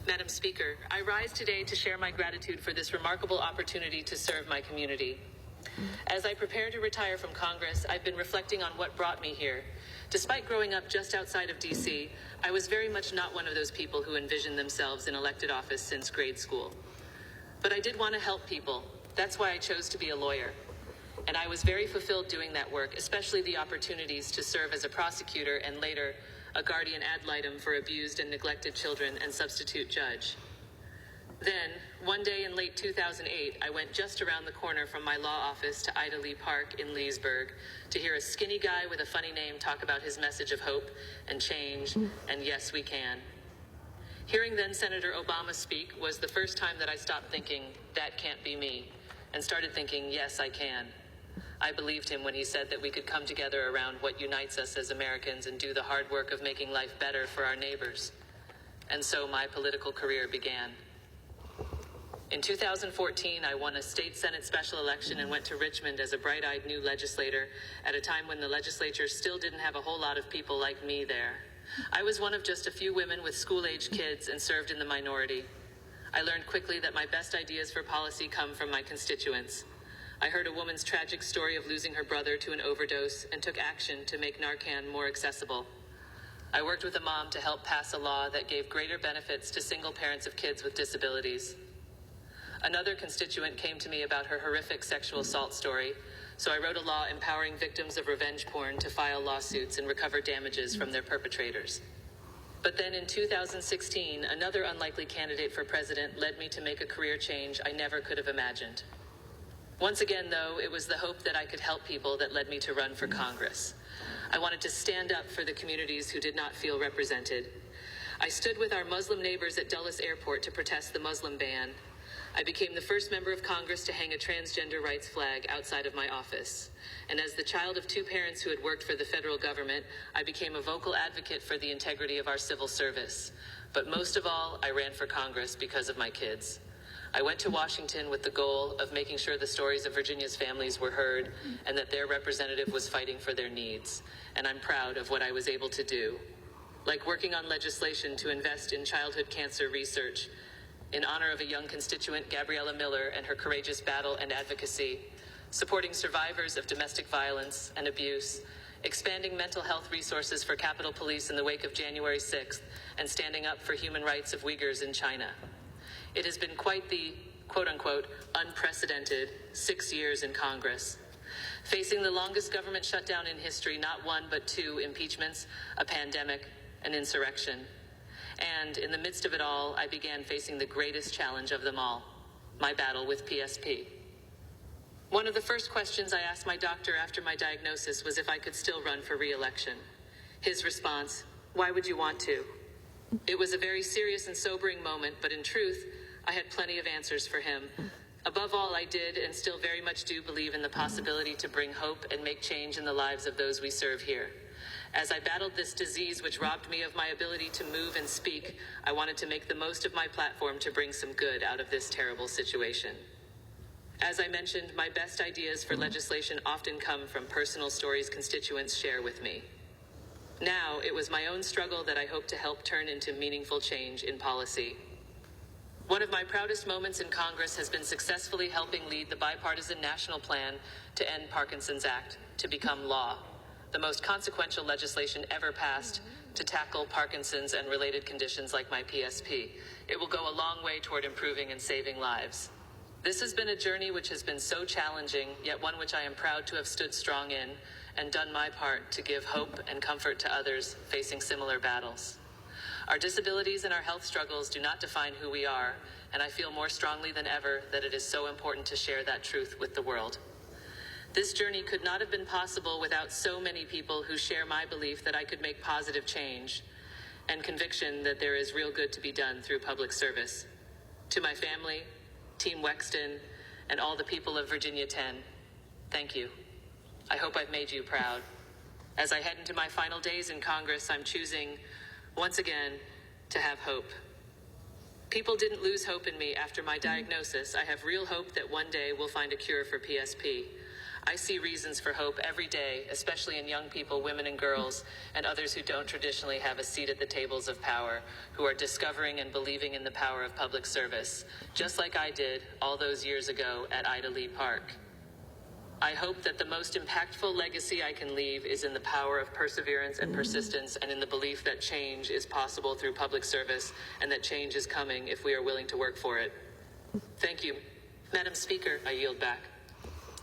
Madam Speaker, I rise today to share my gratitude for this remarkable opportunity to serve my community. As I prepare to retire from Congress, I've been reflecting on what brought me here. Despite growing up just outside of D.C., I was very much not one of those people who envisioned themselves in elected office since grade school. But I did want to help people. That's why I chose to be a lawyer. And I was very fulfilled doing that work, especially the opportunities to serve as a prosecutor and later a guardian ad litem for abused and neglected children and substitute judge. Then, one day in late 2008, I went just around the corner from my law office to Ida Lee Park in Leesburg to hear a skinny guy with a funny name talk about his message of hope and change and yes, we can. Hearing then Senator Obama speak was the first time that I stopped thinking, that can't be me, and started thinking, yes, I can. I believed him when he said that we could come together around what unites us as Americans and do the hard work of making life better for our neighbors. And so my political career began. In 2014, I won a state Senate special election and went to Richmond as a bright-eyed new legislator at a time when the legislature still didn't have a whole lot of people like me there. I was one of just a few women with school-age kids and served in the minority. I learned quickly that my best ideas for policy come from my constituents. I heard a woman's tragic story of losing her brother to an overdose and took action to make Narcan more accessible. I worked with a mom to help pass a law that gave greater benefits to single parents of kids with disabilities. Another constituent came to me about her horrific sexual assault story, so I wrote a law empowering victims of revenge porn to file lawsuits and recover damages from their perpetrators. But then in 2016, another unlikely candidate for president led me to make a career change I never could have imagined. Once again, though, it was the hope that I could help people that led me to run for Congress. I wanted to stand up for the communities who did not feel represented. I stood with our Muslim neighbors at Dulles Airport to protest the Muslim ban. I became the first member of Congress to hang a transgender rights flag outside of my office. And as the child of two parents who had worked for the federal government, I became a vocal advocate for the integrity of our civil service. But most of all, I ran for Congress because of my kids. I went to Washington with the goal of making sure the stories of Virginia's families were heard and that their representative was fighting for their needs. And I'm proud of what I was able to do. Like working on legislation to invest in childhood cancer research, in honor of a young constituent, Gabriella Miller, and her courageous battle and advocacy, supporting survivors of domestic violence and abuse, expanding mental health resources for Capitol Police in the wake of January 6th, and standing up for human rights of Uyghurs in China. It has been quite the, quote-unquote, unprecedented 6 years in Congress. Facing the longest government shutdown in history, not one but two impeachments, a pandemic, an insurrection. And in the midst of it all, I began facing the greatest challenge of them all, my battle with PSP. One of the first questions I asked my doctor after my diagnosis was if I could still run for re-election. His response, "Why would you want to?" It was a very serious and sobering moment, but in truth, I had plenty of answers for him. Above all, I did and still very much do believe in the possibility to bring hope and make change in the lives of those we serve here. As I battled this disease which robbed me of my ability to move and speak, I wanted to make the most of my platform to bring some good out of this terrible situation. As I mentioned, my best ideas for legislation often come from personal stories constituents share with me. Now, it was my own struggle that I hope to help turn into meaningful change in policy. One of my proudest moments in Congress has been successfully helping lead the bipartisan national plan to end Parkinson's Act to become law, the most consequential legislation ever passed to tackle Parkinson's and related conditions like my PSP. It will go a long way toward improving and saving lives. This has been a journey which has been so challenging, yet one which I am proud to have stood strong in and done my part to give hope and comfort to others facing similar battles. Our disabilities and our health struggles do not define who we are, and I feel more strongly than ever that it is so important to share that truth with the world. This journey could not have been possible without so many people who share my belief that I could make positive change and conviction that there is real good to be done through public service. To my family, Team Wexton, and all the people of Virginia 10, thank you. I hope I've made you proud. As I head into my final days in Congress, I'm choosing, once again, to have hope. People didn't lose hope in me after my diagnosis. I have real hope that one day we'll find a cure for PSP. I see reasons for hope every day, especially in young people, women and girls, and others who don't traditionally have a seat at the tables of power, who are discovering and believing in the power of public service, just like I did all those years ago at Ida Lee Park. I hope that the most impactful legacy I can leave is in the power of perseverance and persistence, and in the belief that change is possible through public service, and that change is coming if we are willing to work for it. Thank you. Madam Speaker, I yield back.